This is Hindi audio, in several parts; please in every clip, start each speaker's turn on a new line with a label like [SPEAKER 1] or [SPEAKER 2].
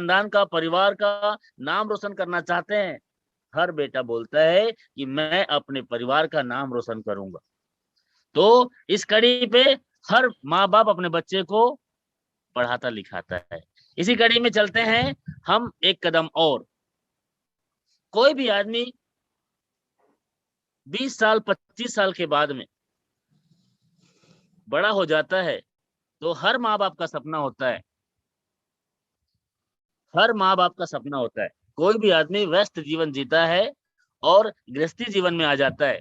[SPEAKER 1] खानदान का, परिवार का नाम रोशन करना चाहते हैं। हर बेटा बोलता है कि मैं अपने परिवार का नाम रोशन करूंगा। तो इस कड़ी पे हर माँ बाप अपने बच्चे को पढ़ाता लिखाता है। इसी कड़ी में चलते हैं हम एक कदम और। कोई भी आदमी 20 साल 25 साल के बाद में बड़ा हो जाता है तो हर माँ बाप का सपना होता है, हर माँ बाप का सपना होता है, कोई भी आदमी व्यस्त जीवन जीता है और गृहस्थी जीवन में आ जाता है।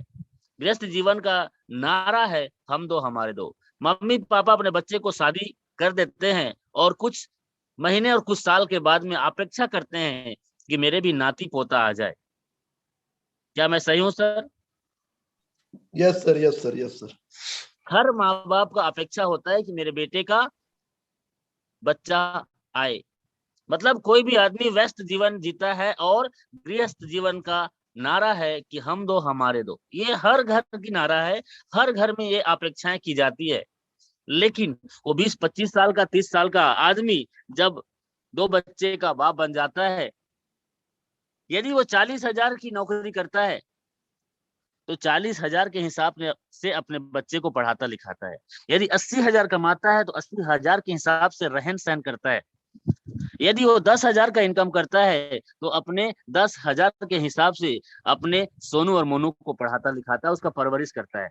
[SPEAKER 1] गृहस्थ जीवन का नारा है हम दो हमारे दो। मम्मी पापा अपने बच्चे को शादी कर देते हैं और कुछ महीने और कुछ साल के बाद में अपेक्षा करते हैं कि मेरे भी नाती पोता आ जाए। क्या मैं सही हूं sir?
[SPEAKER 2] Yes sir, yes sir, yes sir.
[SPEAKER 1] हर माँ बाप का अपेक्षा होता है कि मेरे बेटे का बच्चा आए। मतलब कोई भी आदमी व्यस्त जीवन जीता है और गृहस्थ जीवन का नारा है कि हम दो हमारे दो। ये हर घर की नारा है, हर घर में ये अपेक्षाएं की जाती है। लेकिन वो 20-25 साल का, 30 साल का आदमी जब दो बच्चे का बाप बन जाता है, यदि वो 40,000 की नौकरी करता है तो 40,000 के हिसाब से अपने बच्चे को पढ़ाता लिखाता है। यदि 80,000 कमाता है तो 80,000 के हिसाब से रहन सहन करता है। यदि वो 10,000 का इनकम करता है तो अपने 10,000 के हिसाब से अपने सोनू और मोनू को पढ़ाता लिखाता है, उसका परवरिश करता है।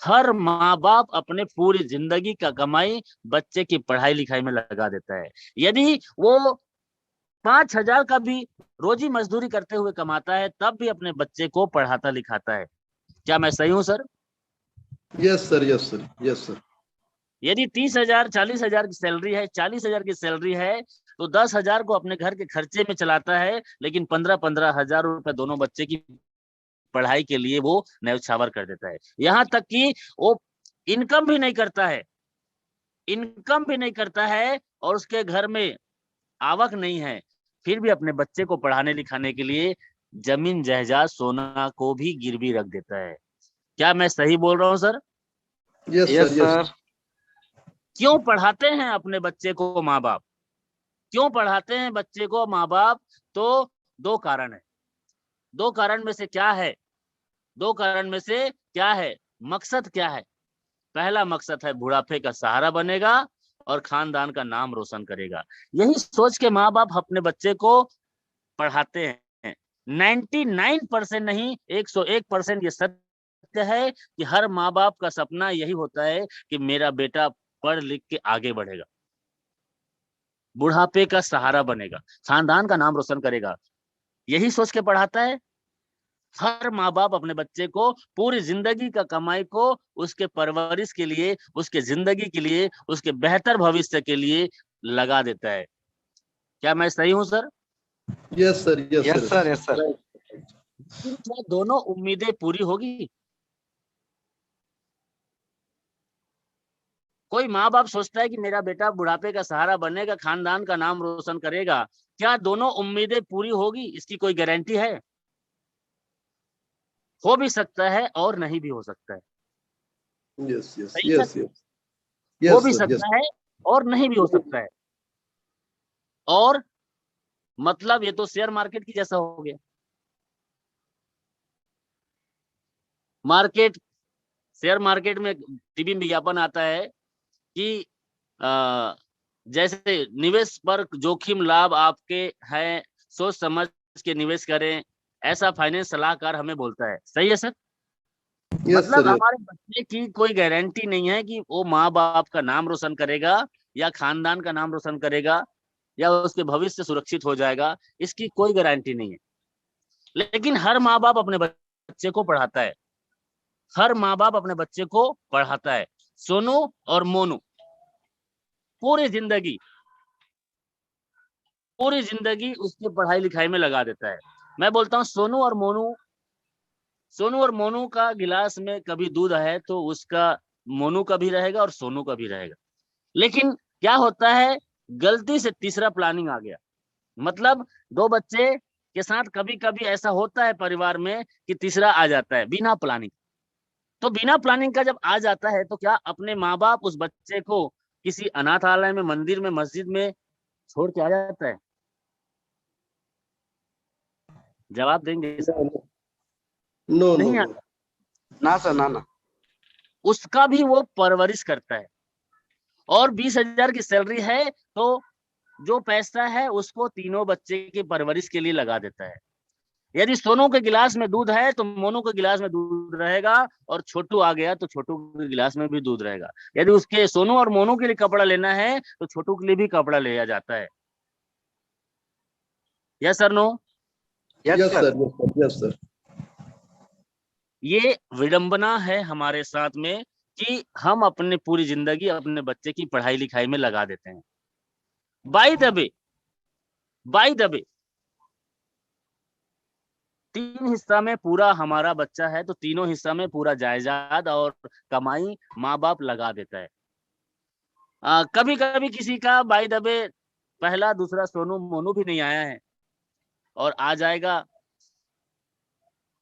[SPEAKER 1] हर माँ बाप अपने पूरी जिंदगी का कमाई बच्चे की पढ़ाई लिखाई में लगा देता है। यदि वो 5,000 का भी रोजी मजदूरी करते हुए कमाता है तब भी अपने बच्चे को पढ़ाता लिखाता है। क्या मैं सही हूं sir?
[SPEAKER 2] Yes sir, yes sir, yes sir.
[SPEAKER 1] यदि 30,000 40,000 की सैलरी है, 40,000 की सैलरी है तो 10,000 को अपने घर के खर्चे में चलाता है, लेकिन 15-15 हजार रुपए दोनों बच्चे की पढ़ाई के लिए वो न्यौछावर कर देता है। यहाँ तक कि वो इनकम भी नहीं करता है, इनकम भी नहीं करता है और उसके घर में आवक नहीं है, फिर भी अपने बच्चे को पढ़ाने लिखाने के लिए जमीन जायदाद सोना को भी गिरवी रख देता है। क्या मैं सही बोल रहा हूँ sir?
[SPEAKER 2] Yes
[SPEAKER 3] yes
[SPEAKER 2] sir, yes.
[SPEAKER 3] Sir.
[SPEAKER 1] क्यों पढ़ाते हैं अपने बच्चे को माँ बाप? क्यों पढ़ाते हैं बच्चे को माँ बाप? तो दो कारण है। दो कारण में से क्या है? दो कारण में से क्या है? मकसद क्या है? पहला मकसद है बुढ़ापे का सहारा बनेगा और खानदान का नाम रोशन करेगा। यही सोच के माँ बाप अपने बच्चे को पढ़ाते हैं। 99% नहीं, 101% ये सत्य है कि हर माँ बाप का सपना यही होता है कि मेरा बेटा पढ़ लिख के आगे बढ़ेगा, बुढ़ापे का सहारा बनेगा, खानदान का नाम रोशन करेगा। यही सोच के पढ़ाता है। हर माँ बाप अपने बच्चे को पूरी जिंदगी का कमाई को उसके परवरिश के लिए, उसके जिंदगी के लिए, उसके बेहतर भविष्य के लिए लगा देता है। क्या मैं सही हूं sir?
[SPEAKER 2] Yes sir, yes
[SPEAKER 3] yes
[SPEAKER 2] sir.
[SPEAKER 3] Sir, yes sir.
[SPEAKER 1] लेकिन क्या दोनों उम्मीदें पूरी होगी? कोई माँ बाप सोचता है कि मेरा बेटा बुढ़ापे का सहारा बनेगा, खानदान का नाम रोशन करेगा। क्या दोनों उम्मीदें पूरी होगी? इसकी कोई गारंटी है? हो भी सकता है और नहीं भी हो सकता है।
[SPEAKER 2] यस यस
[SPEAKER 1] सही
[SPEAKER 2] यस
[SPEAKER 1] सर?
[SPEAKER 2] यस।
[SPEAKER 1] हो
[SPEAKER 2] यस
[SPEAKER 1] भी
[SPEAKER 2] सर, यस।
[SPEAKER 1] सकता है और नहीं भी हो सकता है। और मतलब ये तो शेयर मार्केट की जैसा हो गया। मार्केट, शेयर मार्केट में टीवी में विज्ञापन आता है कि जैसे निवेश पर जोखिम लाभ आपके हैं, सोच समझ के निवेश करें, ऐसा फाइनेंस सलाहकार हमें बोलता है। सही है सर?
[SPEAKER 2] यस
[SPEAKER 1] मतलब
[SPEAKER 2] सर, यस।
[SPEAKER 1] हमारे बच्चे की कोई गारंटी नहीं है कि वो माँ बाप का नाम रोशन करेगा या खानदान का नाम रोशन करेगा या उसके भविष्य सुरक्षित हो जाएगा, इसकी कोई गारंटी नहीं है। लेकिन हर माँ बाप अपने बच्चे को पढ़ाता है, हर माँ बाप अपने बच्चे को पढ़ाता है। सोनू और मोनू पूरी जिंदगी, पूरी जिंदगी उसकी पढ़ाई लिखाई में लगा देता है। मैं बोलता हूँ सोनू और मोनू, सोनू और मोनू का गिलास में कभी दूध है तो उसका मोनू का भी रहेगा और सोनू का भी रहेगा। लेकिन क्या होता है, गलती से तीसरा प्लानिंग आ गया। मतलब दो बच्चे के साथ कभी कभी ऐसा होता है परिवार में कि तीसरा आ जाता है बिना प्लानिंग। तो बिना प्लानिंग का जब आ जाता है तो क्या अपने माँ बाप उस बच्चे को किसी अनाथालय में, मंदिर में, मस्जिद में छोड़ के आ जाता है? जवाब देंगे सर?
[SPEAKER 2] नो नो
[SPEAKER 1] नहीं
[SPEAKER 2] नो।
[SPEAKER 1] आता।
[SPEAKER 3] ना सर, ना।
[SPEAKER 1] उसका भी वो परवरिश करता है। और 20,000 की सैलरी है तो जो पैसा है उसको तीनों बच्चे की परवरिश के लिए लगा देता है। यदि सोनू के गिलास में दूध है तो मोनू के गिलास में दूध रहेगा, और छोटू आ गया तो छोटू के गिलास में भी दूध रहेगा। यदि उसके सोनू और मोनू के लिए कपड़ा लेना है तो छोटू के लिए भी कपड़ा लिया जाता है। Yes sir, no?
[SPEAKER 3] Yes
[SPEAKER 2] yes
[SPEAKER 3] sir.
[SPEAKER 2] Sir, yes sir, yes sir.
[SPEAKER 1] ये विडंबना है हमारे साथ में कि हम अपने पूरी जिंदगी अपने बच्चे की पढ़ाई लिखाई में लगा देते हैं। बाय द वे 3 हिस्सा में पूरा हमारा बच्चा है तो तीनों हिस्सा में पूरा जायदाद और कमाई माँ बाप लगा देता है। कभी कभी किसी का बाय द वे पहला दूसरा सोनू मोनू भी नहीं आया है, और आ जाएगा,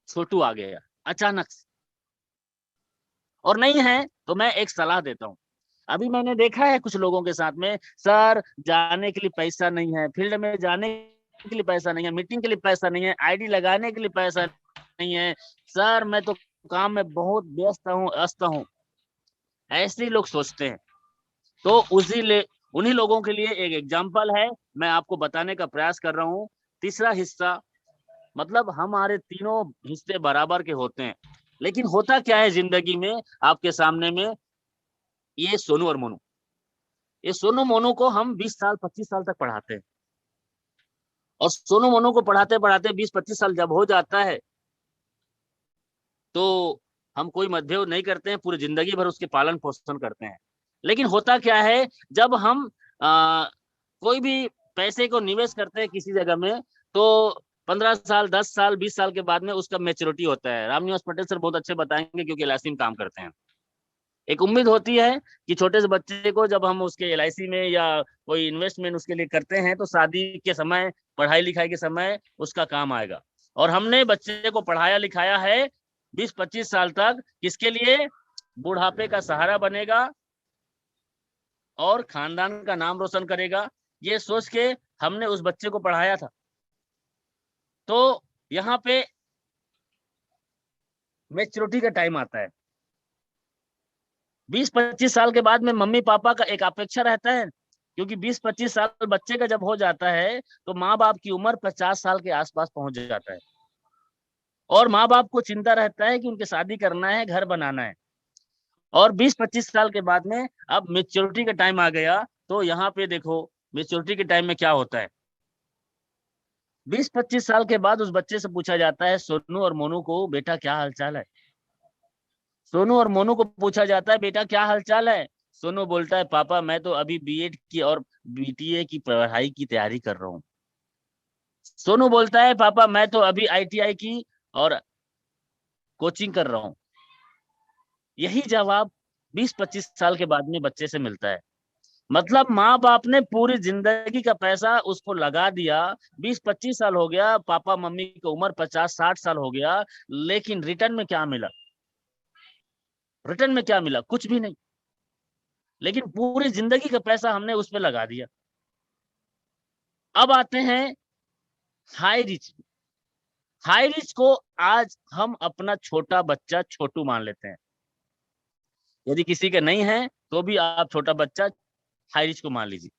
[SPEAKER 1] छोटू आ गया अचानक से। और नहीं है तो मैं एक सलाह देता हूँ। अभी मैंने देखा है कुछ लोगों के साथ में, सर जाने के लिए पैसा नहीं है, फील्ड में जाने के लिए पैसा नहीं है, मीटिंग के लिए पैसा नहीं है, आईडी लगाने के लिए पैसा नहीं है, सर मैं तो काम में बहुत व्यस्त हूँ। ऐसे ही लोग सोचते हैं। तो उन्हीं लोगों के लिए एक एग्जाम्पल है, मैं आपको बताने का प्रयास कर रहा हूँ। तीसरा हिस्सा मतलब हमारे तीनों हिस्से बराबर के होते हैं। लेकिन होता क्या है जिंदगी में आपके सामने में, ये सोनू और मोनू, ये सोनू मोनू को हम 20 साल 25 साल तक पढ़ाते हैं, और सोनू मोनू को पढ़ाते पढ़ाते 20-25 साल जब हो जाता है तो हम कोई मतभेद नहीं करते हैं, पूरी जिंदगी भर उसके पालन पोषण करते हैं। लेकिन होता क्या है, जब हम कोई भी पैसे को निवेश करते हैं किसी जगह में, तो 15 साल 10 साल 20 साल के बाद में उसका मैच्योरिटी होता है। रामनिवास पटेल सर बहुत अच्छे बताएंगे क्योंकि एलआईसी में काम करते हैं। एक उम्मीद होती है कि छोटे से बच्चे को जब हम उसके एलआईसी में या कोई इन्वेस्टमेंट उसके लिए करते हैं तो शादी के समय, पढ़ाई लिखाई के समय उसका काम आएगा। और हमने बच्चे को पढ़ाया लिखाया है 20-25 साल तक, किसके लिए? बुढ़ापे का सहारा बनेगा और खानदान का नाम रोशन करेगा, ये सोच के हमने उस बच्चे को पढ़ाया था। तो यहाँ पे मैच्योरिटी का टाइम आता है। 20-25 साल के बाद में मम्मी पापा का एक अपेक्षा रहता है, क्योंकि 20-25 साल बच्चे का जब हो जाता है तो माँ बाप की उम्र 50 साल के आसपास पहुंच जाता है, और माँ बाप को चिंता रहता है कि उनके शादी करना है, घर बनाना है। और 20-25 साल के बाद में अब मेच्योरिटी का टाइम आ गया। तो यहाँ पे देखो मेच्योरिटी के टाइम में क्या होता है। 20-25 साल के बाद उस बच्चे से पूछा जाता है, सोनू और मोनू को, बेटा क्या हालचाल है? सोनू और मोनू को पूछा जाता है, बेटा क्या हालचाल है? सोनू बोलता है, पापा मैं तो अभी बीएड की और बीटीए की पढ़ाई की तैयारी कर रहा हूँ। सोनू बोलता है, पापा मैं तो अभी आईटीआई की और कोचिंग कर रहा हूँ। यही जवाब 20-25 साल के बाद में बच्चे से मिलता है। मतलब माँ बाप ने पूरी जिंदगी का पैसा उसको लगा दिया, 20-25 साल हो गया, पापा मम्मी की उम्र 50-60 साल हो गया, लेकिन रिटर्न में क्या मिला? रिटर्न में क्या मिला? कुछ भी नहीं। लेकिन पूरी जिंदगी का पैसा हमने उस पर लगा दिया। अब आते हैं हाई रिच। हाई रिच को आज हम अपना छोटा बच्चा छोटू मान लेते हैं। यदि किसी के नहीं है तो भी आप छोटा बच्चा हाई रिच को मान लीजिए।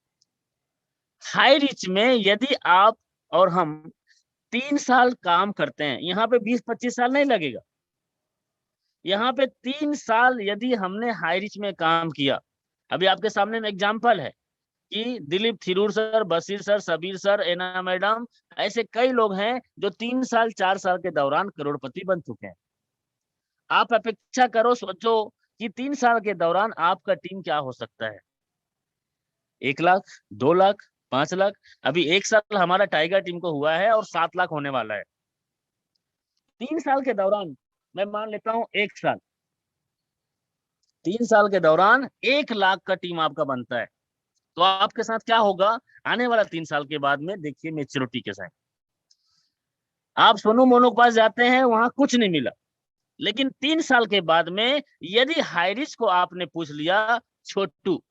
[SPEAKER 1] हाई रिच में यदि आप और हम 3 साल काम करते हैं, यहाँ पे 20-25 साल नहीं लगेगा। यहाँ पे 3 साल यदि हमने हाई रिच में काम किया, अभी आपके सामने में एग्जाम्पल है कि Dileep Thirur sir, Basheer sir, Sabeer sir, Ena madam, ऐसे कई लोग हैं जो 3 साल 4 साल के दौरान करोड़पति बन चुके हैं। आप अपेक्षा करो, सोचो कि 3 साल के दौरान आपका टीम क्या हो सकता है। 1 लाख, 2 लाख, 5 लाख। अभी 1 साल हमारा टाइगर टीम को हुआ है और 7 लाख होने वाला है। 3 साल के दौरान मैं मान लेता हूं 1 साल, 3 साल के दौरान 1 लाख का टीम आपका बनता है। तो आपके साथ क्या होगा आने वाला 3 साल के बाद में? देखिए मेच्योरिटी के साथ आप सोनू मोनू के पास जाते हैं, वहां कुछ नहीं मिला। लेकिन 3 साल के बाद में यदि हाईरिच को आपने पूछ लिया, छोटू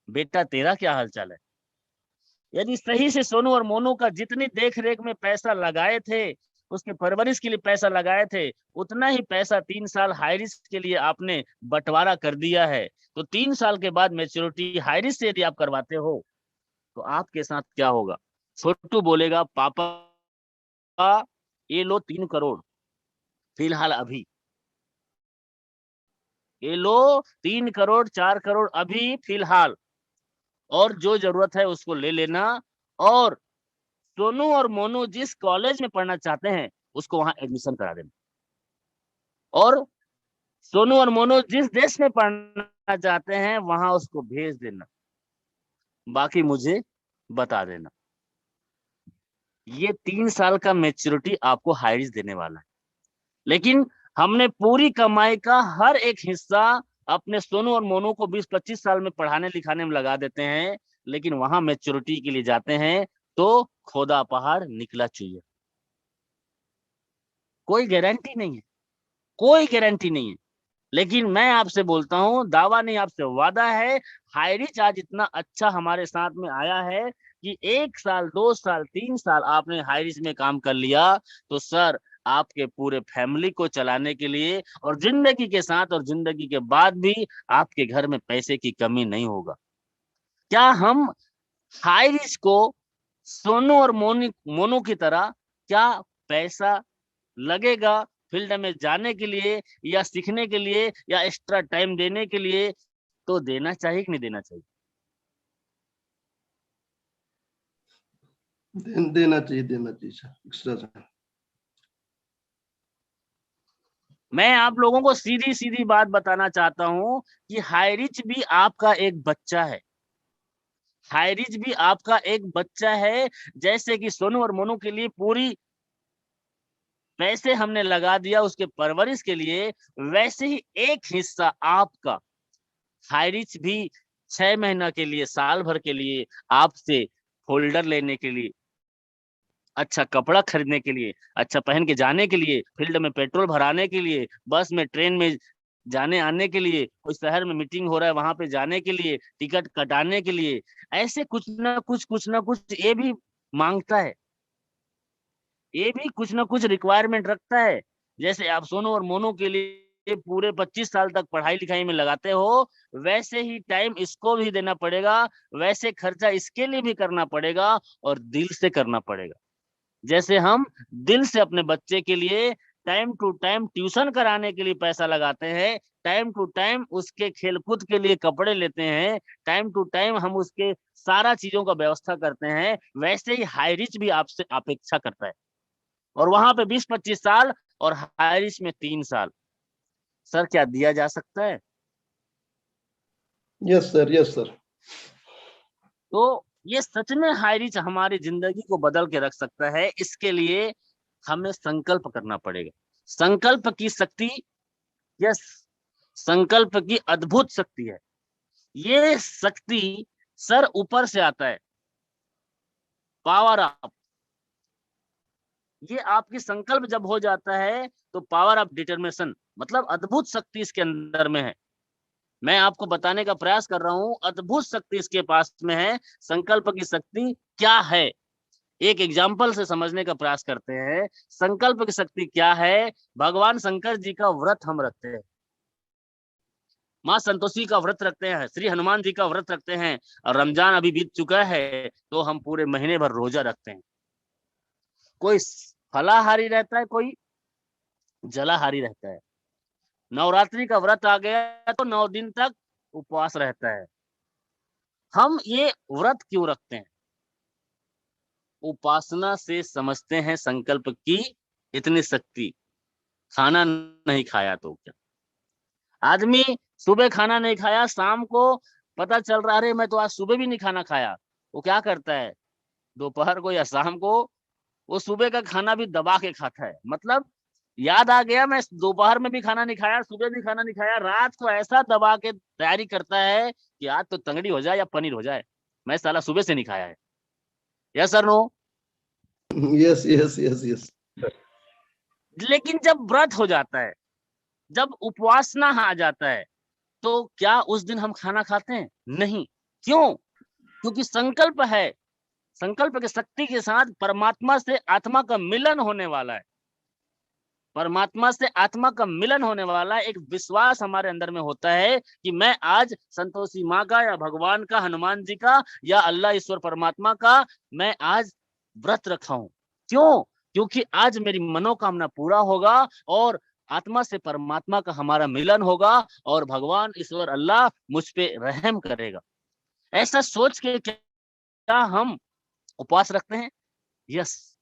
[SPEAKER 1] बेटा तेरा क्या हालचाल है, यदि सही से सोनू और मोनू का जितनी देख रेख में पैसा लगाए थे, उसके परवरिश के लिए पैसा लगाए थे, उतना ही पैसा 3 साल हाई रिस्क के लिए आपने बंटवारा कर दिया है। तो 3 साल के बाद मैच्योरिटी हाई रिस्क से यदि आप करवाते हो तो आपके साथ क्या होगा? छोटू बोलेगा, पापा ये लो 3 करोड़ फिलहाल अभी, ये लो 3 करोड़ 4 करोड़ अभी फिलहाल, और जो जरूरत है उसको ले लेना। और सोनू और मोनू जिस कॉलेज में पढ़ना चाहते हैं उसको वहां एडमिशन करा देना, और सोनू और मोनू जिस देश में पढ़ना चाहते हैं वहां उसको भेज देना, बाकी मुझे बता देना। ये 3 साल का मैच्योरिटी आपको हाई रिस्क देने वाला है, लेकिन हमने पूरी कमाई का हर एक हिस्सा अपने सोनू और मोनू को 20-25 साल में पढ़ाने लिखाने में लगा देते हैं, लेकिन वहां मैच्योरिटी के लिए जाते हैं तो खोदा पहाड़ निकला चुइया। कोई गारंटी नहीं है, कोई गारंटी नहीं है। लेकिन मैं आपसे बोलता हूं, दावा नहीं आपसे वादा है, हाई रिच आज इतना अच्छा हमारे साथ में आया है कि 1 साल 2 साल 3 साल आपने हाई रिच में काम कर लिया तो सर आपके पूरे फैमिली को चलाने के लिए और जिंदगी के साथ और जिंदगी के बाद भी आपके घर में पैसे की कमी नहीं होगा। क्या हम हाई रिच को सोनू और मोनू की तरह क्या पैसा लगेगा फील्ड में जाने के लिए या सीखने के लिए या एक्स्ट्रा टाइम देने के लिए, तो देना चाहिए कि नहीं देना चाहिए?
[SPEAKER 2] देना चाहिए सर, एक्स्ट्रा सर।
[SPEAKER 1] मैं आप लोगों को सीधी सीधी बात बताना चाहता हूं कि हाई रिच भी आपका एक बच्चा है, हाई रिच भी आपका एक बच्चा है। जैसे कि सोनू और मोनू के लिए पूरी पैसे हमने लगा दिया उसके परवरिश के लिए, वैसे ही एक हिस्सा आपका हाई रिच भी 6 महीना के लिए, साल भर के लिए आपसे फोल्डर लेने के लिए, अच्छा कपड़ा खरीदने के लिए, अच्छा पहन के जाने के लिए, फील्ड में पेट्रोल भराने के लिए, बस में ट्रेन में जाने आने के लिए, कोई शहर में मीटिंग हो रहा है वहां पे जाने के लिए, टिकट कटाने के लिए, ऐसे कुछ ना कुछ ये भी मांगता है, ये भी कुछ ना कुछ रिक्वायरमेंट रखता है। जैसे आप सोनू और मोनू के लिए पूरे 25 साल तक पढ़ाई लिखाई में लगाते हो, वैसे ही टाइम इसको भी देना पड़ेगा, वैसे खर्चा इसके लिए भी करना पड़ेगा और दिल से करना पड़ेगा। जैसे हम दिल से अपने बच्चे के लिए टाइम टू टाइम ट्यूशन कराने के लिए पैसा लगाते हैं, टाइम टू टाइम उसके खेलकूद के लिए कपड़े लेते हैं, टाइम टू टाइम हम उसके सारा चीजों का व्यवस्था करते हैं, वैसे ही हाई रिच भी आपसे अपेक्षा करता है। और वहां पे 20-25 साल और हाई रिच में 3 साल, सर क्या दिया जा सकता है?
[SPEAKER 2] Yes sir, yes sir.
[SPEAKER 1] तो ये सच में हाई रिच हमारी जिंदगी को बदल के रख सकता है। इसके लिए हमें संकल्प करना पड़ेगा। संकल्प की शक्ति, यस, संकल्प की अद्भुत शक्ति है। ये शक्ति सर ऊपर से आता है, पावर अप। ये आपकी संकल्प जब हो जाता है तो पावर ऑफ डिटर्मिनेशन, मतलब अद्भुत शक्ति इसके अंदर में है। मैं आपको बताने का प्रयास कर रहा हूं, अद्भुत शक्ति इसके पास में है। संकल्प की शक्ति क्या है, एक एग्जाम्पल से समझने का प्रयास करते हैं। संकल्प की शक्ति क्या है? भगवान शंकर जी का व्रत हम रखते हैं, माँ संतोषी का व्रत रखते हैं, श्री हनुमान जी का व्रत रखते हैं, और रमजान अभी बीत चुका है तो हम पूरे महीने भर रोजा रखते हैं। कोई फलाहारी रहता है, कोई जलाहारी रहता है। नवरात्रि का व्रत आ गया तो 9 दिन तक उपवास रहता है। हम ये व्रत क्यों रखते हैं? उपासना से समझते हैं संकल्प की इतनी शक्ति। खाना नहीं खाया तो क्या, आदमी सुबह खाना नहीं खाया, शाम को पता चल रहा अरे मैं तो आज सुबह भी नहीं खाना खाया, वो क्या करता है, दोपहर को या शाम को वो सुबह का खाना भी दबा के खाता है। मतलब याद आ गया मैं दोपहर में भी खाना नहीं खाया, सुबह भी खाना नहीं खाया, रात को ऐसा दबा के तैयारी करता है कि आज तो तंगड़ी हो जाए या पनीर हो जाए, मैं साला सुबह से नहीं खाया है। Yes sir no?
[SPEAKER 2] Yes yes yes yes.
[SPEAKER 1] लेकिन जब व्रत हो जाता है, जब उपवासना आ जाता है, तो क्या उस दिन हम खाना खाते हैं? नहीं। क्यों? क्योंकि संकल्प है, संकल्प की शक्ति के साथ परमात्मा से आत्मा का मिलन होने वाला है। परमात्मा से आत्मा का मिलन होने वाला एक विश्वास हमारे अंदर में होता है कि मैं आज संतोषी माँ का या भगवान का, हनुमान जी का या अल्लाह ईश्वर परमात्मा का मैं आज व्रत रखा हूं। क्यों? क्योंकि आज मेरी मनोकामना पूरा होगा और आत्मा से परमात्मा का हमारा मिलन होगा और भगवान ईश्वर अल्लाह मुझ पे रहम करेगा। ऐसा सोच के क्या हम उपवास रखते हैं? यस।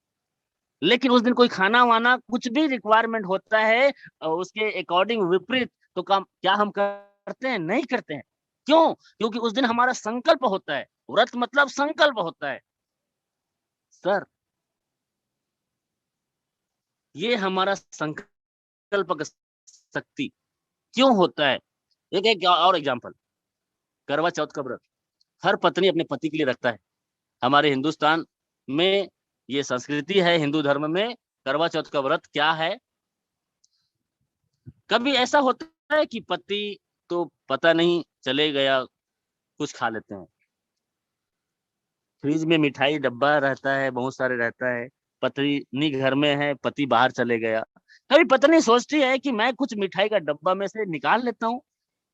[SPEAKER 1] लेकिन उस दिन कोई खाना वाना कुछ भी रिक्वायरमेंट होता है उसके अकॉर्डिंग विपरीत, तो काम क्या हम करते हैं? नहीं करते हैं। क्यों? क्योंकि उस दिन हमारा संकल्प होता है। व्रत मतलब संकल्प होता है। सर, ये हमारा संकल्प का शक्ति क्यों होता है? एक और एग्जांपल, करवा चौथ का व्रत हर पत्नी अपने पति के लिए रखता है। हमारे हिंदुस्तान में ये संस्कृति है, हिंदू धर्म में करवा चौथ का व्रत क्या है? कभी ऐसा होता है कि पति तो पता नहीं चले गया, कुछ खा लेते हैं। फ्रिज में मिठाई डब्बा रहता है, बहुत सारे रहता है, पत्नी घर में है, पति बाहर चले गया। कभी पत्नी सोचती है कि मैं कुछ मिठाई का डब्बा में से निकाल लेता हूँ,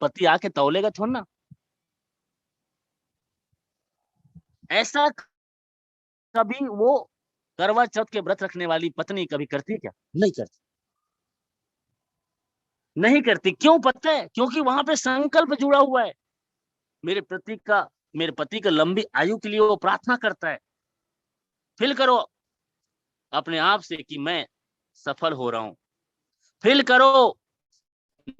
[SPEAKER 1] पति आके तौलेगा थोड़ा ना। ऐसा कभी वो करवा चौथ के व्रत रखने वाली पत्नी कभी करती है क्या? नहीं करती। नहीं करती। क्यों पता है? क्योंकि वहां पे संकल्प जुड़ा हुआ है। मेरे पति का लंबी आयु के लिए वो प्रार्थना करता है। फील करो अपने आप से कि मैं सफल हो रहा हूँ। फील करो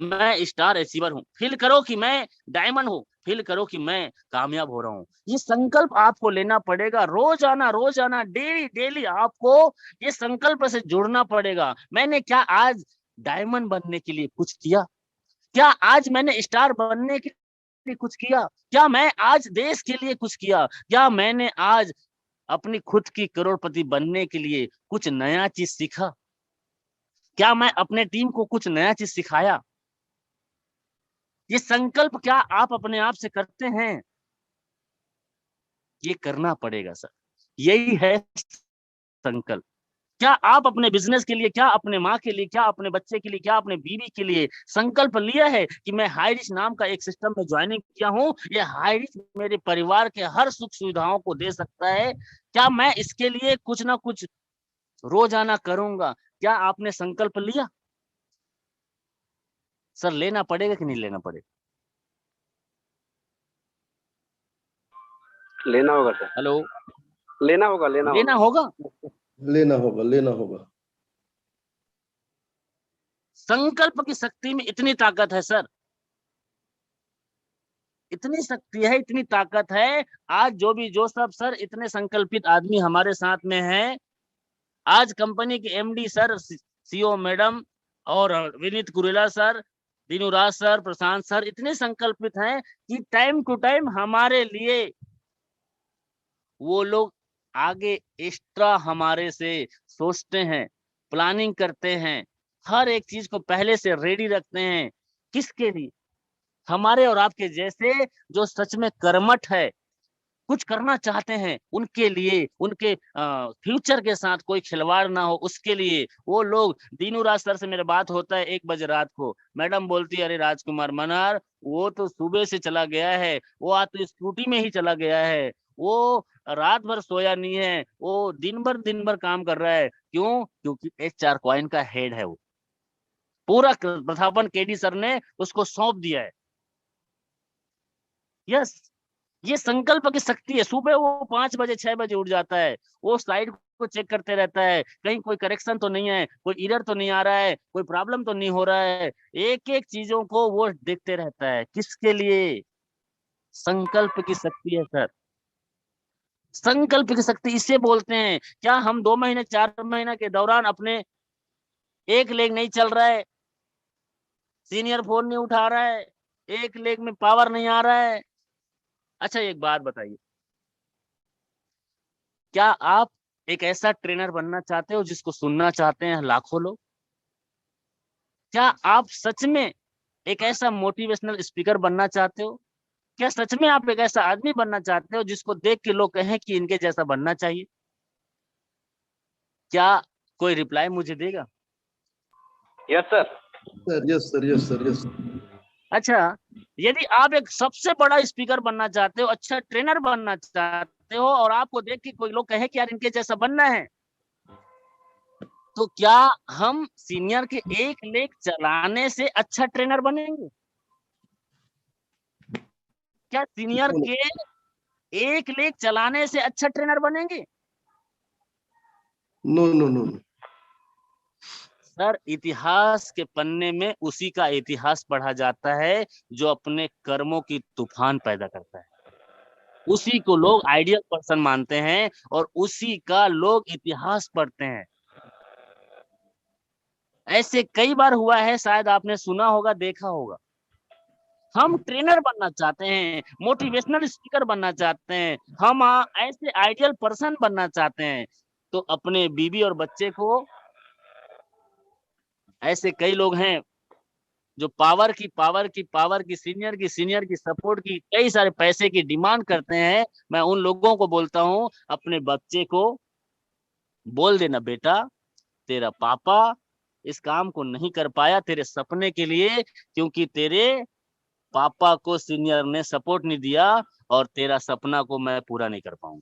[SPEAKER 1] मैं स्टार अचीवर हूँ। फील करो कि मैं डायमंड हूँ। फील करो कि मैं कामयाब हो रहा हूँ। ये संकल्प आपको लेना पड़ेगा रोजाना रोजाना, डेली डेली आपको ये संकल्प से जुड़ना पड़ेगा। मैंने क्या आज डायमंड बनने के लिए कुछ किया? क्या आज मैंने स्टार बनने के लिए कुछ किया? क्या मैं आज देश के लिए कुछ किया? क्या मैंने आज अपनी खुद की करोड़पति बनने के लिए कुछ नया चीज सीखा? क्या मैं अपने टीम को कुछ नया चीज सिखाया? ये संकल्प क्या आप अपने आप से करते हैं? ये करना पड़ेगा सर। यही है संकल्प। क्या आप अपने बिजनेस के लिए, क्या अपने माँ के लिए, क्या अपने बच्चे के लिए, क्या अपने बीवी के लिए संकल्प लिया है कि मैं हाई रिच नाम का एक सिस्टम में ज्वाइनिंग किया हूँ, ये हाई रिच मेरे परिवार के हर सुख सुविधाओं को दे सकता है? क्या मैं इसके लिए कुछ ना कुछ रोजाना करूंगा? क्या आपने संकल्प लिया? सर, लेना पड़ेगा कि नहीं लेना पड़ेगा?
[SPEAKER 3] लेना होगा सर,
[SPEAKER 1] हेलो,
[SPEAKER 3] लेना होगा,
[SPEAKER 1] लेना होगा।
[SPEAKER 2] लेना होगा, लेना होगा।
[SPEAKER 1] संकल्प की शक्ति में इतनी ताकत है सर, इतनी शक्ति है, इतनी ताकत है। आज जो सब सर इतने संकल्पित आदमी हमारे साथ में हैं। आज कंपनी के एमडी सर, सीईओ मैडम और विनीत कुरेला सर, दिनुराज सर, प्रशांत सर इतने संकल्पित हैं कि टाइम टू टाइम हमारे लिए वो लोग आगे एक्स्ट्रा हमारे से सोचते हैं, प्लानिंग करते हैं, हर एक चीज को पहले से रेडी रखते हैं। किसके लिए? हमारे और आपके जैसे जो सच में कर्मठ है, कुछ करना चाहते हैं, उनके लिए, उनके फ्यूचर के साथ कोई खिलवाड़ ना हो उसके लिए वो लोग। दीनू राज सर से मेरा बात होता है 1 बजे रात को, मैडम बोलती है अरे राजकुमार मनार वो तो सुबह से चला गया है, वो आज तो स्कूटी में ही चला गया है, वो रात भर सोया नहीं है, वो दिन भर काम कर रहा है। क्यों? क्योंकि HR कॉइन का हेड है वो। पूरा प्रथापन केडी सर ने उसको सौंप दिया है। यस, ये संकल्प की शक्ति है। सुबह वो 5 बजे 6 बजे उठ जाता है, वो स्लाइड को चेक करते रहता है, कहीं कोई करेक्शन तो नहीं है, कोई एरर तो नहीं आ रहा है, कोई प्रॉब्लम तो नहीं हो रहा है। एक एक चीजों को वो देखते रहता है। किसके लिए? संकल्प की शक्ति है सर। संकल्प की शक्ति इसे बोलते हैं। क्या हम 2 महीने 4 महीने के दौरान अपने एक लेग नहीं चल रहा है, सीनियर फोन नहीं उठा रहा है, एक लेग में पावर नहीं आ रहा है? अच्छा एक बात बताइए, क्या आप एक ऐसा ट्रेनर बनना चाहते हो जिसको सुनना चाहते हैं लाखों लोग? क्या आप सच में एक ऐसा मोटिवेशनल स्पीकर बनना चाहते हो क्या सच में आप एक ऐसा आदमी बनना चाहते हो जिसको देख के लोग कहें कि इनके जैसा बनना चाहिए? क्या कोई रिप्लाई मुझे देगा?
[SPEAKER 3] Yes sir.
[SPEAKER 2] Sir yes sir, yes sir, yes.
[SPEAKER 1] अच्छा, यदि आप एक सबसे बड़ा स्पीकर बनना चाहते हो, अच्छा ट्रेनर बनना चाहते हो, और आपको देख के कोई लोग कहे कि यार इनके जैसा बनना है, तो क्या हम सीनियर के एक लेग चलाने से अच्छा ट्रेनर बनेंगे? क्या सीनियर के एक लेग चलाने से अच्छा ट्रेनर बनेंगे?
[SPEAKER 2] No no no no.
[SPEAKER 1] Sir, इतिहास के पन्ने में उसी का इतिहास पढ़ा जाता है जो अपने कर्मों की तूफान पैदा करता है। उसी को लोग आइडियल पर्सन मानते हैं और उसी का लोग इतिहास पढ़ते हैं। ऐसे कई बार हुआ है, शायद आपने सुना होगा, देखा होगा। हम ट्रेनर बनना चाहते हैं, मोटिवेशनल स्पीकर बनना चाहते हैं, हम ऐसे आइडियल पर्सन बनना चाहते हैं, तो अपने बीवी और बच्चे को, ऐसे कई लोग हैं जो पावर की सीनियर की सपोर्ट की कई सारे पैसे की डिमांड करते हैं। मैं उन लोगों को बोलता हूँ, अपने बच्चे को बोल देना, बेटा तेरा पापा इस काम को नहीं कर पाया तेरे सपने के लिए, क्योंकि तेरे पापा को सीनियर ने सपोर्ट नहीं दिया, और तेरा सपना को मैं पूरा नहीं कर पाऊंगा।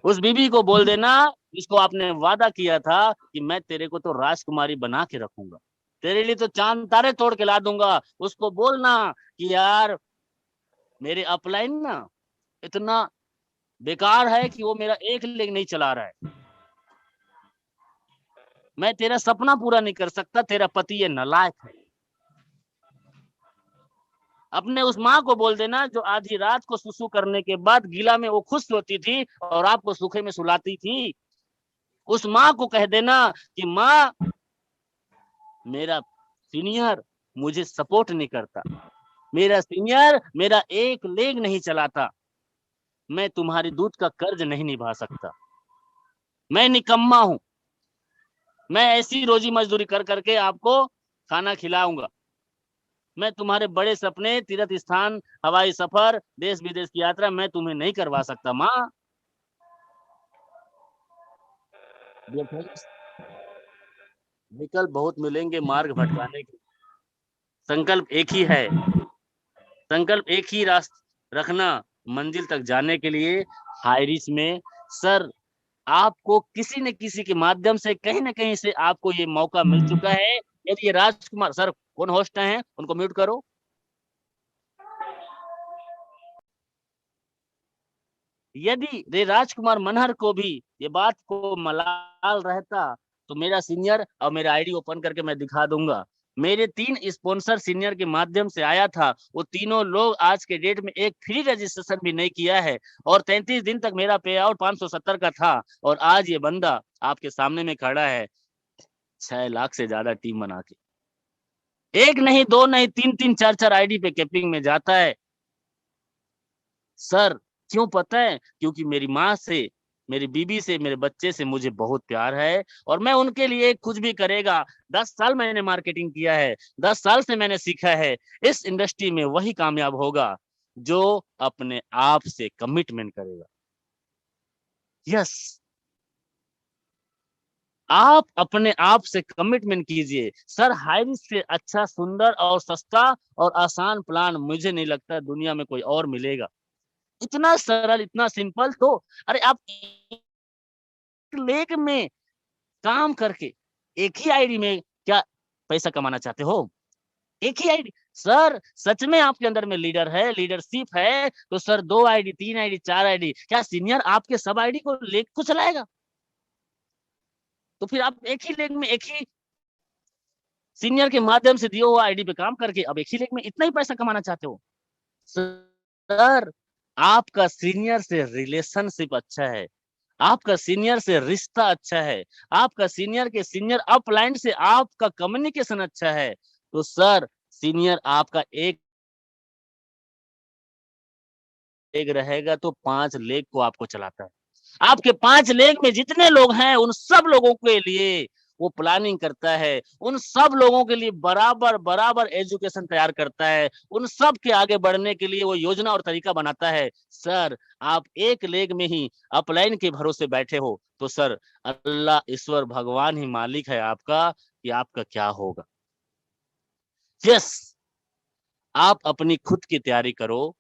[SPEAKER 1] उस बीबी को बोल देना जिसको आपने वादा किया था कि मैं तेरे को तो राजकुमारी बना के रखूंगा, तेरे लिए तो चांद तारे तोड़ के ला दूंगा। उसको बोलना कि यार मेरे अपलाइन ना इतना बेकार है कि वो मेरा एक लेग नहीं चला रहा है, मैं तेरा सपना पूरा नहीं कर सकता, तेरा पति ये नालायक है। अपने उस माँ को बोल देना जो आधी रात को सुसु करने के बाद गीला में वो खुश होती थी और आपको सूखे में सुलाती थी। उस माँ को कह देना कि माँ, मेरा सीनियर मुझे सपोर्ट नहीं करता, मेरा सीनियर मेरा एक लेग नहीं चलाता, मैं तुम्हारी दूध का कर्ज नहीं निभा सकता, मैं निकम्मा हूं, मैं ऐसी रोजी मजदूरी कर करके आपको खाना खिलाऊंगा, मैं तुम्हारे बड़े सपने, तीर्थ स्थान, हवाई सफर, देश विदेश की यात्रा मैं तुम्हें नहीं करवा सकता माँ। विकल्प बहुत मिलेंगे मार्ग भटकाने के, संकल्प एक ही है, संकल्प एक ही रास्ता रखना मंजिल तक जाने के लिए। हाई रिस्क में सर आपको किसी न किसी के माध्यम से कहीं न कहीं से आपको ये मौका मिल चुका है। यदि ये राजकुमार सर कौन होस्ट हैं उनको म्यूट करो। यदि रे राजकुमार मनहर को भी ये बात को मलाल रहता तो मेरा सीनियर और मेरा आईडी ओपन करके मैं दिखा दूंगा। मेरे 3 स्पॉन्सर सीनियर के माध्यम से आया था, वो तीनों लोग आज के डेट में एक फ्री रजिस्ट्रेशन भी नहीं किया है, और 33 दिन तक मेरा पे आउट 570 का था, और आज ये बंदा आपके सामने में खड़ा है 6 लाख से ज्यादा टीम बना के, एक नहीं, दो नहीं, 3-3, 4-4 आईडी पे कैपिंग में जाता है। सर क्यों पता है? क्योंकि मेरी माँ से, मेरी बीबी से, मेरे बच्चे से मुझे बहुत प्यार है, और मैं उनके लिए कुछ भी करेगा। 10 साल मैंने मार्केटिंग किया है, 10 साल से मैंने सीखा है, इस इंडस्ट्री में वही कामयाब होगा जो अपने आप से कमिटमेंट करेगा। यस, आप अपने आप से कमिटमेंट कीजिए। सर हाई रिस्क से अच्छा, सुंदर और सस्ता और आसान प्लान मुझे नहीं लगता दुनिया में कोई और मिलेगा। इतना सरल, इतना सिंपल। तो अरे आप लेग में काम करके एक ही आईडी में क्या पैसा कमाना चाहते हो? एक ही आईडी। सर सच में आपके अंदर में लीडर है, लीडरशिप है, तो सर 2 आईडी, 3 आईडी, 4 आईडी, क्या सीनियर आपके सब आईडी को लेग को चलाएगा? तो फिर आप एक ही लेग में, एक ही सीनियर के माध्यम से दिए हुआ आईडी पे काम करके अब एक ही लेग में इतना ही पैसा कमाना चाहते हो? सर आपका सीनियर से रिलेशनशिप अच्छा है, आपका सीनियर से रिश्ता अच्छा है, आपका सीनियर के सीनियर अपलाइन से आपका कम्युनिकेशन अच्छा है, तो सर सीनियर आपका एक लेग रहेगा तो 5 लेग को आपको चलाता है। आपके 5 लेग में जितने लोग हैं उन सब लोगों के लिए वो प्लानिंग करता है, उन सब लोगों के लिए बराबर बराबर एजुकेशन तैयार करता है, उन सब के आगे बढ़ने के लिए वो योजना और तरीका बनाता है। सर, आप एक लेग में ही अपलाइन के भरोसे बैठे हो तो सर अल्लाह ईश्वर भगवान ही मालिक है आपका कि आपका क्या होगा। यस, आप अपनी खुद की तैयारी करो।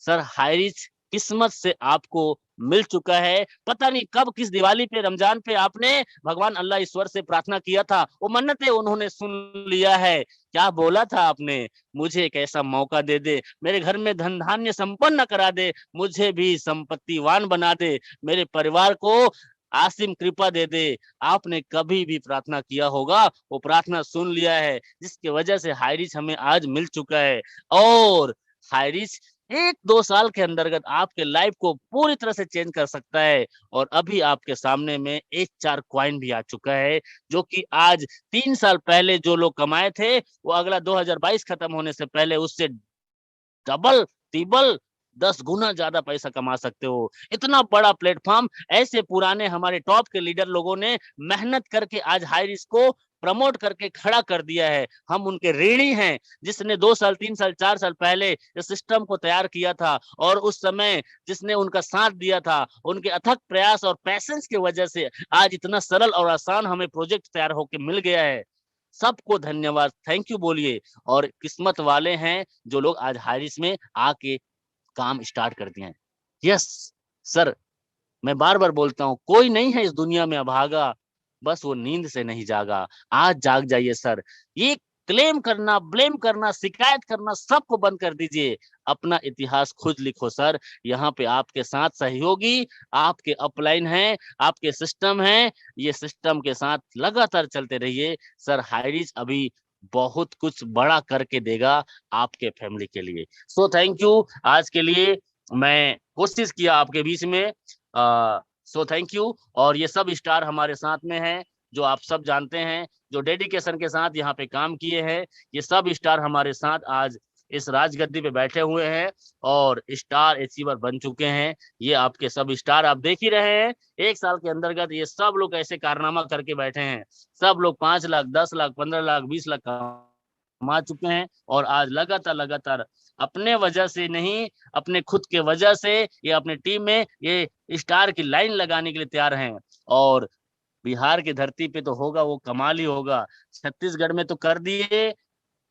[SPEAKER 1] सर हाइरिच किस्मत से आपको मिल चुका है। पता नहीं कब किस दिवाली पे रमजान पे आपने भगवान अल्लाह ईश्वर से प्रार्थना किया था, वो मन्नतें उन्होंने सुन लिया है। क्या बोला था आपने? मुझे एक ऐसा मौका दे दे, मेरे घर में धन धान्य संपन्न करा दे, मुझे भी संपत्तिवान बना दे, मेरे परिवार को आसिम कृपा दे दे। आपने कभी भी प्रार्थना किया होगा, वो प्रार्थना सुन लिया है, जिसकी वजह से हाइरिच हमें आज मिल चुका है। और हाइरिच 1-2 साल के अंतर्गत आपके लाइफ को पूरी तरह से चेंज कर सकता है। और अभी आपके सामने में 1-4 कॉइन भी आ चुका है, जो कि आज 3 साल पहले जो लोग कमाए थे, वो अगला 2022 खत्म होने से पहले उससे डबल, ट्रिपल 10 गुना ज़्यादा पैसा कमा सकते हो। इतना बड़ा प्लेटफ़ॉर्म ऐसे पुराने हमारे टॉप के लीडर लोगों ने मेहनत करके आज हाइरिस्क को प्रमोट करके खड़ा कर दिया है। हम उनके ऋणी हैं, जिसने 2 साल, 3 साल, 4 साल पहले इस सिस्टम को तैयार किया था और उस समय जिसने उनका साथ दिया था, उनके अथक प्रयास और पैशंस की वजह से आज इतना सरल और आसान हमें प्रोजेक्ट तैयार होके मिल गया है। सबको धन्यवाद, थैंक यू बोलिए। और किस्मत वाले हैं जो लोग आज हाइरिस में आके काम स्टार्ट कर दिए हैं। यस सर, मैं बार-बार बोलता हूँ, कोई नहीं है इस दुनिया में अभागा, बस वो नींद से नहीं जागा। आज जाग जाइए सर। ये क्लेम करना, ब्लेम करना, शिकायत करना सबको बंद कर दीजिए। अपना इतिहास खुद लिखो सर। यहाँ पे आपके साथ सहयोगी, आपके अपलाइन हैं, आपके सिस्टम हैं। ये सिस्टम के साथ लगातार चलते रहिए। सर हाइरिच अभी बहुत कुछ बड़ा करके देगा आपके फैमिली के लिए। So thank you. आज के लिए मैं कोशिश किया आपके बीच में सो थैंक यू। और ये सब स्टार हमारे साथ में हैं, जो आप सब जानते हैं, जो डेडिकेशन के साथ यहाँ पे काम किए हैं। ये सब स्टार हमारे साथ आज इस राजगद्दी पे बैठे हुए हैं और स्टार अचीवर बन चुके हैं। ये आपके सब स्टार आप देख ही रहे हैं। 1 साल के अंतर्गत ये सब लोग ऐसे कारनामा करके बैठे हैं। सब लोग 5 लाख, 10 लाख, 15 लाख, 20 लाख कमा चुके हैं और आज लगातार लगातार अपने वजह से नहीं, अपने खुद के वजह से ये अपने टीम में ये स्टार की लाइन लगाने के लिए तैयार हैं। और बिहार की धरती पे तो होगा वो कमाल ही होगा। छत्तीसगढ़ में तो कर दिए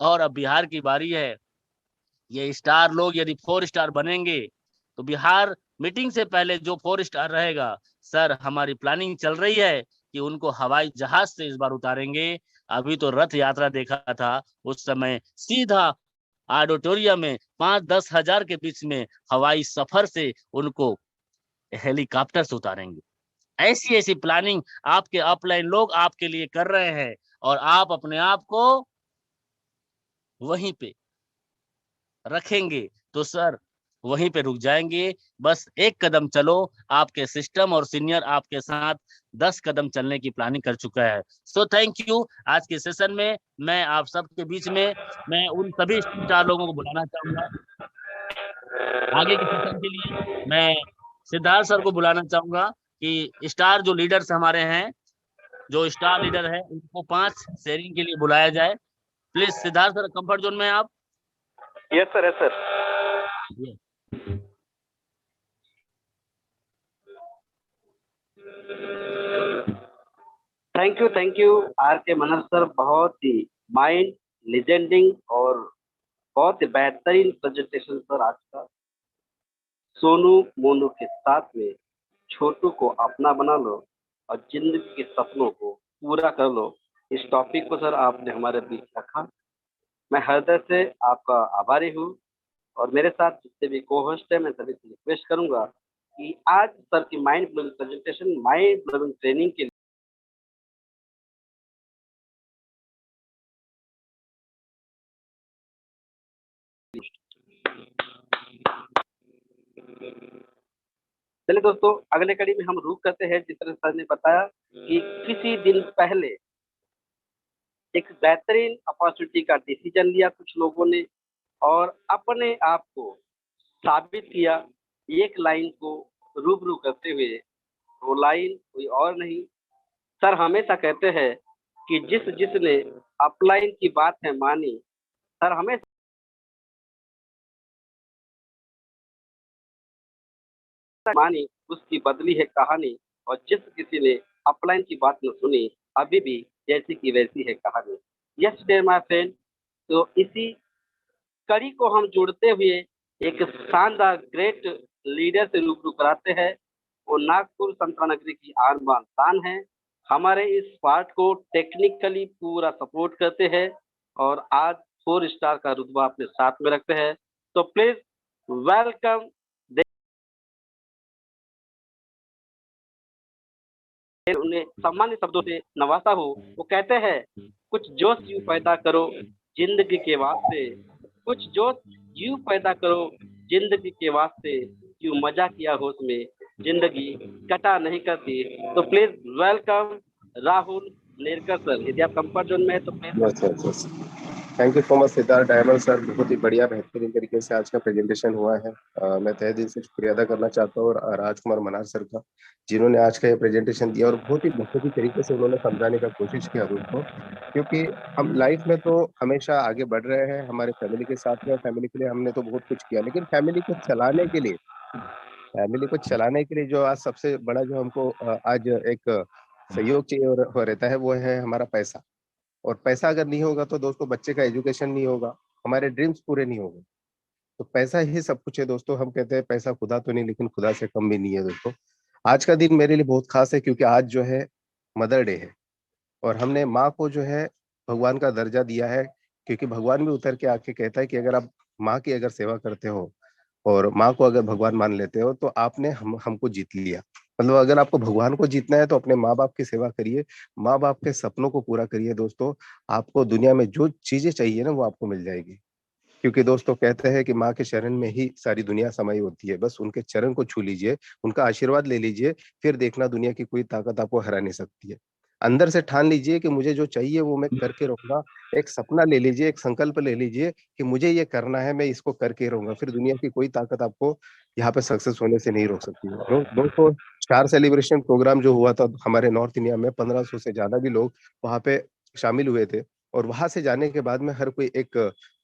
[SPEAKER 1] और अब बिहार की बारी है। ये स्टार लोग यदि 4 स्टार बनेंगे तो बिहार मीटिंग से पहले जो 4 स्टार रहेगा, सर हमारी प्लानिंग चल रही है कि उनको हवाई जहाज से इस बार उतारेंगे। अभी तो रथ यात्रा देखा था, उस समय सीधा ऑडिटोरियम में 5-10 हजार के बीच में हवाई सफर से उनको हेलीकॉप्टर से उतारेंगे। ऐसी ऐसी प्लानिंग आपके अपलाइन लोग आपके लिए कर रहे हैं और आप अपने आप को वहीं पे रखेंगे तो सर वहीं पे रुक जाएंगे। बस एक कदम चलो, आपके सिस्टम और सीनियर आपके साथ 10 कदम चलने की प्लानिंग कर चुका है। So thank you. आज के सेशन में मैं आप सबके बीच में मैं उन सभी स्टार लोगों को बुलाना चाहूंगा। आगे के सेशन के लिए मैं सिद्धार्थ सर को बुलाना चाहूंगा कि स्टार जो लीडर्स हमारे हैं, जो स्टार लीडर है, उनको 5 शेयरिंग के लिए बुलाया जाए। Please Siddharth sir, comfort zone में आप।
[SPEAKER 3] Yes sir, yes sir.
[SPEAKER 1] Yes.
[SPEAKER 3] Thank you R K Manoj sir. बहुत ही माइंड लीजेंडिंग और बहुत ही बेहतरीन प्रेजेंटेशन सर आज का। सोनू मोनू के साथ में छोटू को अपना बना लो और जिंदगी के सपनों को पूरा कर लो। इस टॉपिक को सर आपने हमारे बीच रखा, मैं हृदय से आपका आभारी हूँ। और मेरे साथ जितने भी को होस्ट है, मैं सभी से रिक्वेस्ट करूंगा कि आज सर की mind blowing presentation, mind blowing training के चलिए दोस्तों, अगले कड़ी में हम रुक करते हैं। जिस तरह सर ने बताया कि किसी दिन पहले एक बेहतरीन अपॉर्चुनिटी का डिसीजन लिया कुछ लोगों ने और अपने आप को साबित किया एक लाइन को रूबरू करते हुए। वो लाइन कोई और नहीं, सर हमेशा कहते हैं कि जिसने अपलाइन की बात है मानी, सर हमें मानी उसकी बदली है कहानी, और जिस किसी ने अपलाइन की बात न सुनी, अभी भी जैसी की वैसी है कहानी। यस डियर माय फ्रेंड, तो इसी कड़ी को हम जोड़ते हुए एक शानदार ग्रेट लीडर से रूबरू कराते हैं। वो नागपुर संतनगरी की आन बान शान है। हमारे इस पार्ट को टेक्निकली पूरा सपोर्ट करते हैं और आज 4 स्टार का रुतबा अपने साथ में रखते हैं। तो प्लीज वेलकम, उन्हें सम्मानित शब्दों से नवाजा हो। वो कहते हैं, कुछ जोश यूं पैदा करो जिंदगी के वास्ते, कुछ जोश यूं पैदा करो जिंदगी के वास्ते, यूं मजा किया होश में जिंदगी कटा नहीं करती। तो please welcome Rahul Nerkar sir. यदि आप कंफर्ट जोन में है तो please.
[SPEAKER 4] Yes yes yes, thank you so much Siddharth diamond sir. बहुत ही बढ़िया बेहतरीन तरीके से आज का प्रेजेंटेशन हुआ है। मैं तहे दिल से शुक्रिया अदा करना चाहता हूँ और राजकुमार मनार सर का, जिन्होंने आज का ये प्रेजेंटेशन दिया और बहुत ही तरीके से उन्होंने समझाने का कोशिश किया दोस्तों। क्योंकि हम लाइफ में तो हमेशा आगे बढ़ रहे हैं हमारे फैमिली के साथ में, फैमिली के लिए हमने तो बहुत कुछ किया, लेकिन फैमिली को चलाने के लिए जो आज सबसे बड़ा जो हमको आज एक सहयोग चाहिए और हो रहता है, वो है हमारा पैसा। और पैसा अगर नहीं होगा तो दोस्तों बच्चे का एजुकेशन नहीं होगा, हमारे ड्रीम्स पूरे नहीं होंगे। तो पैसा ही सब कुछ है दोस्तों। हम कहते हैं पैसा खुदा तो नहीं, लेकिन खुदा से कम भी नहीं है दोस्तों। आज का दिन मेरे लिए बहुत खास है क्योंकि आज जो है मदर डे है और हमने माँ को जो है भगवान का दर्जा दिया है। क्योंकि भगवान भी उतर के आके कहता है कि अगर आप माँ की अगर सेवा करते हो और माँ को अगर भगवान मान लेते हो तो आपने हमको जीत लिया। मतलब अगर आपको भगवान को जीतना है तो अपने माँ बाप की सेवा करिए, माँ बाप के सपनों को पूरा करिए दोस्तों। आपको दुनिया में जो चीजें चाहिए ना वो आपको मिल जाएगी। क्योंकि दोस्तों कहते हैं कि माँ के चरण में ही सारी दुनिया समाई होती है। बस उनके चरण को छू लीजिए, उनका आशीर्वाद ले लीजिए, फिर देखना दुनिया की कोई ताकत आपको हरा नहीं सकती है। अंदर से ठान लीजिए कि मुझे जो चाहिए वो मैं करके रहूंगा। एक सपना ले लीजिए, एक संकल्प ले लीजिए कि मुझे ये करना है, मैं इसको करके रहूंगा। फिर दुनिया की कोई ताकत आपको यहाँ पे सक्सेस होने से नहीं रोक सकती है। दोस्तों, स्टार सेलिब्रेशन प्रोग्राम जो हुआ था हमारे नॉर्थ इंडिया में, 1500 से ज्यादा भी लोग वहाँ पे शामिल हुए थे। और वहां से जाने के बाद में हर कोई एक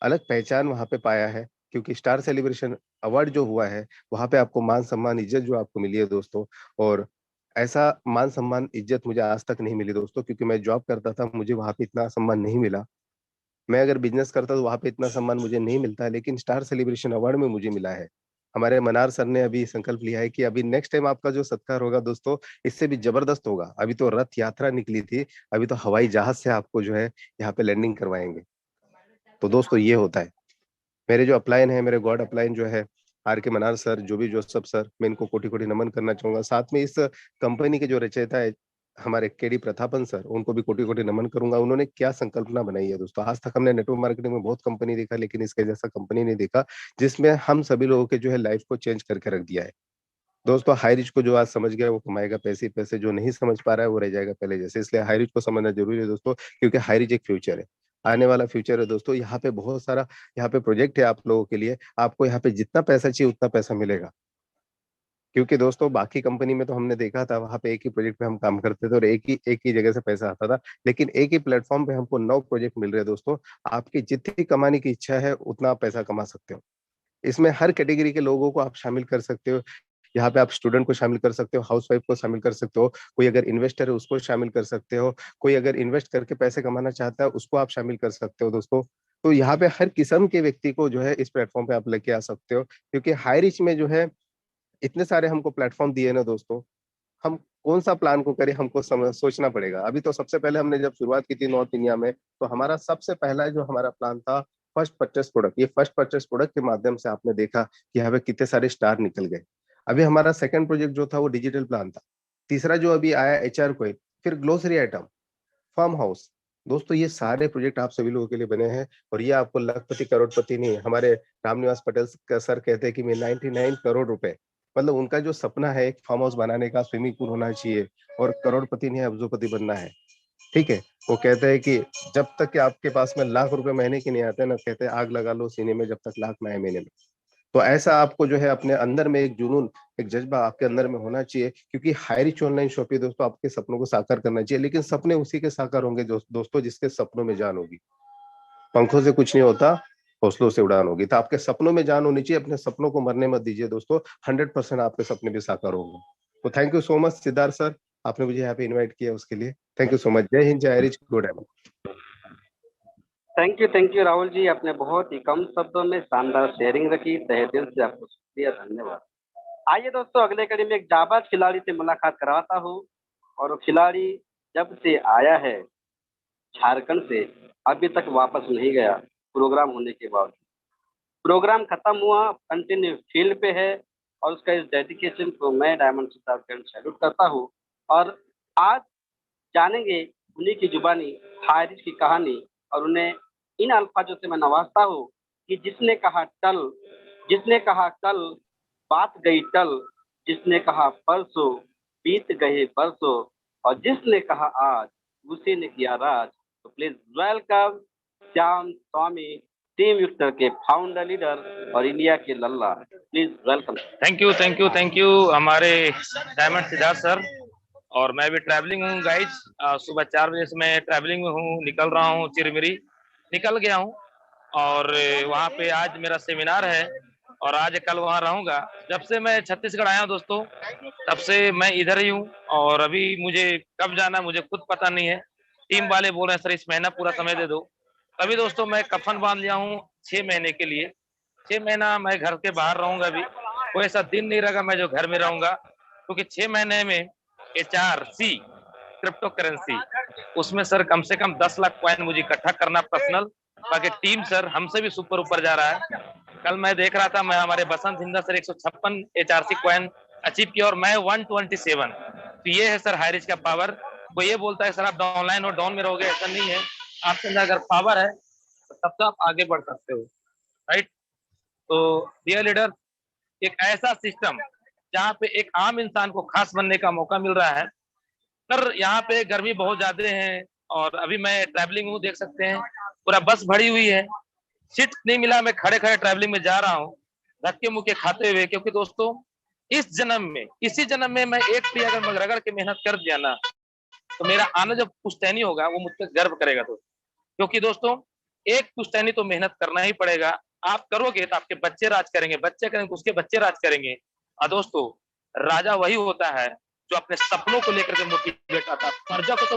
[SPEAKER 4] अलग पहचान वहाँ पे पाया है। क्योंकि स्टार सेलिब्रेशन अवार्ड जो हुआ है, वहाँ पे आपको मान सम्मान इज्जत जो आपको मिली है दोस्तों। और ऐसा मान सम्मान इज्जत मुझे आज तक नहीं मिली दोस्तों, क्योंकि मैं जॉब करता था, मुझे वहाँ पे इतना सम्मान नहीं मिला। मैं अगर बिजनेस करता तो वहाँ पे इतना सम्मान मुझे नहीं मिलता है, लेकिन स्टार सेलिब्रेशन अवार्ड में मुझे मिला है। हमारे मनार सर ने अभी संकल्प लिया है कि अभी नेक्स्ट टाइम आपका जो सत्कार होगा दोस्तों, इससे भी जबरदस्त होगा। अभी तो रथ यात्रा निकली थी, अभी तो हवाई जहाज से आपको जो है यहाँ पे लैंडिंग करवाएंगे। तो दोस्तों ये होता है। मेरे जो अपलाइन है, मेरे गॉड अपलाइन जो है, आर के मनार सर, जो भी जोसफ सर, मैं इनको कोटि कोटि नमन करना चाहूंगा। साथ में इस कंपनी के जो रचयिता है हमारे केडी प्रतापन सर, उनको भी कोटि कोटि नमन करूंगा। उन्होंने क्या संकल्पना बनाई है दोस्तों। आज तक हमने नेटवर्क मार्केटिंग में बहुत कंपनी देखा, लेकिन इसके जैसा कंपनी नहीं देखा जिसमें हम सभी लोगों के जो है लाइफ को चेंज करके रख दिया है। दोस्तों, हाई रिच को जो आज समझ गया वो कमाएगा पैसे ही पैसे, जो नहीं समझ पा रहा है वो रह जाएगा पहले जैसे। इसलिए हाई रिच को समझना जरूरी है दोस्तों, क्योंकि हाई रिच एक फ्यूचर है, आने वाला फ्यूचर है दोस्तों। यहाँ पे बहुत सारा यहाँ पे प्रोजेक्ट है आप लोगों के लिए। आपको यहाँ पे जितना पैसा चाहिए उतना पैसा मिलेगा। क्योंकि दोस्तों बाकी कंपनी में तो हमने देखा था, वहाँ पे एक ही प्रोजेक्ट पे हम काम करते थे और एक ही जगह से पैसा आता था। लेकिन एक ही प्लेटफॉर्म पे हमको 9 प्रोजेक्ट मिल रहे हैं दोस्तों। आपकी जितनी कमाने की इच्छा है उतना आप पैसा कमा सकते हो। इसमें हर कैटेगरी के लोगों को आप शामिल कर सकते हो। यहाँ पे आप स्टूडेंट को शामिल कर सकते हो, हाउसवाइफ को शामिल कर सकते हो, कोई अगर इन्वेस्टर है उसको शामिल कर सकते हो, कोई अगर इन्वेस्ट करके पैसे कमाना चाहता है उसको आप शामिल कर सकते हो दोस्तों। तो यहाँ पे हर किस्म के व्यक्ति को जो है इस प्लेटफॉर्म पे आप लेके आ सकते हो। क्योंकि हाई रिच में जो है इतने सारे हमको प्लेटफॉर्म दिए ना दोस्तों, हम कौन सा प्लान को करें हमको सोचना पड़ेगा। अभी तो सबसे पहले हमने जब शुरुआत की थी नॉर्थ इंडिया में, तो हमारा सबसे पहला जो हमारा प्लान था फर्स्ट परचेस प्रोडक्ट। ये फर्स्ट परचेस प्रोडक्ट के माध्यम से आपने देखा कि यहाँ पे कितने सारे स्टार निकल गए। अभी हमारा सेकंड प्रोजेक्ट जो था वो डिजिटल प्लान था। तीसरा जो अभी आया एचआर कोई, फिर ग्लोसरी आइटम, फार्म हाउस। दोस्तों ये सारे प्रोजेक्ट आप सभी लोगों के लिए बने हैं और ये आपको लखपति करोड़पति नहीं, हमारे रामनिवास पटेल सर कहते हैं कि मैं 99 करोड़ रुपए, मतलब उनका जो सपना है एक फार्म हाउस बनाने का, स्विमिंग पूल होना चाहिए और करोड़पति नहीं अब्जोपति बनना है। ठीक है, वो कहते हैं कि जब तक कि आपके पास में लाख रुपए महीने के नहीं आते ना, कहते हैं आग लगा लो सीने में जब तक लाख ना आए महीने में। तो ऐसा आपको जो है अपने अंदर में एक जुनून, एक जज्बा आपके अंदर में होना चाहिए, क्योंकि हाई रिच ऑनलाइन शॉपिंग दोस्तों आपके सपनों को साकार करना चाहिए। लेकिन सपने उसी के साकार होंगे दोस्तों जिसके सपनों में जान होगी। पंखों से कुछ नहीं होता, हौसलों से उड़ान होगी। तो आपके सपनों में जान होनी चाहिए, अपने सपनों को मरने मत दीजिए दोस्तों, 100% आपके सपने भी साकार होंगे। तो thank you so much Siddharth sir, आपने मुझे यहाँ पे इनवाइट किया उसके लिए thank you so much. Jai Hind, Jai rich, good diamond.
[SPEAKER 3] Thank you Rahul ji, आपने बहुत ही कम शब्दों में शानदार शेयरिंग रखी। तहे दिल से आपको शुक्रिया, धन्यवाद। आइए दोस्तों, अगले कड़ी में एक जाबाज खिलाड़ी से मुलाकात करवाता हूँ। और वो खिलाड़ी जब से आया है झारखंड से, अभी तक वापस नहीं गया प्रोग्राम होने के बाद। प्रोग्राम खत्म हुआ, कंटिन्यू फील्ड पे है, और उसका इस डेडिकेशन को मैं डायमंड सिद्धार्थ सैल्यूट करता हूँ। और आज जानेंगे उन्हीं की जुबानी हारिस की कहानी, और उन्हें इन अल्फाजों से मैं नवाजता हूँ कि जिसने कहा कल बात गई टल, जिसने कहा परसों बीत गए बरसों, और जिसने कहा आज उसी ने किया राज। तो please welcome Shyam Swamy, team Victor के फाउंडर लीडर और इंडिया के लल्ला। Please welcome.
[SPEAKER 5] थैंक यू हमारे डायमंड सिद्धार्थ सर। और मैं भी ट्रैवलिंग हूँ गाइज, सुबह 4 बजे से मैं ट्रैवलिंग में हूँ, निकल रहा हूँ, चिरमिरी निकल गया हूँ। और वहाँ पे आज मेरा सेमिनार है और आज कल वहाँ रहूंगा। जब से मैं छत्तीसगढ़ आया हूँ दोस्तों, तब से मैं इधर ही हूँ, और अभी मुझे कब जाना मुझे खुद पता नहीं है। टीम वाले बोल रहे हैं सर इस महीना पूरा समय दे दो। अभी दोस्तों मैं कफन बांध लिया हूँ 6 महीने के लिए। 6 महीना मैं घर के बाहर रहूंगा। अभी कोई ऐसा दिन नहीं रहेगा मैं जो घर में रहूंगा, क्योंकि 6 महीने में HRC क्रिप्टो करेंसी, उसमें सर कम से कम 10 लाख कॉइन मुझे इकट्ठा करना पर्सनल। बाकी टीम सर हमसे भी सुपर ऊपर जा रहा है। कल मैं देख रहा था, मैं हमारे बसंत हिंदा सर 156 HRC कॉइन अचीव किया और मैं 127। तो ये है सर हाईरिच का पावर। वो ये बोलता है सर आप डाउनलाइन और डाउन में रहोगे, ऐसा नहीं है। आपके अंदर अगर पावर है तो तब तो आप आगे बढ़ सकते हो, राइट। तो डियर लीडर, एक ऐसा सिस्टम जहाँ पे एक आम इंसान को खास बनने का मौका मिल रहा है। सर यहाँ पे गर्मी बहुत ज्यादा है और अभी मैं ट्रैवलिंग हूँ, देख सकते हैं पूरा बस भरी हुई है, सीट नहीं मिला, मैं खड़े खड़े ट्रैवलिंग में जा रहा हूँ धक्के मुक्के खाते हुए। क्योंकि दोस्तों इस जन्म में, इसी जन्म में मैं एक भी अगर रगड़ के मेहनत कर दिया ना, तो मेरा आना जब पुश्तैनी होगा वो मुझ पर गर्व करेगा दोस्तों। क्योंकि दोस्तों एक पुश्तैनी तो मेहनत करना ही पड़ेगा। आप करोगे तो आपके बच्चे राज करेंगे, बच्चे करेंगे तो उसके बच्चे राज करेंगे। और दोस्तों राजा वही होता है जो अपने सपनों को लेकर के मोटिवेट आता है। प्रजा को तो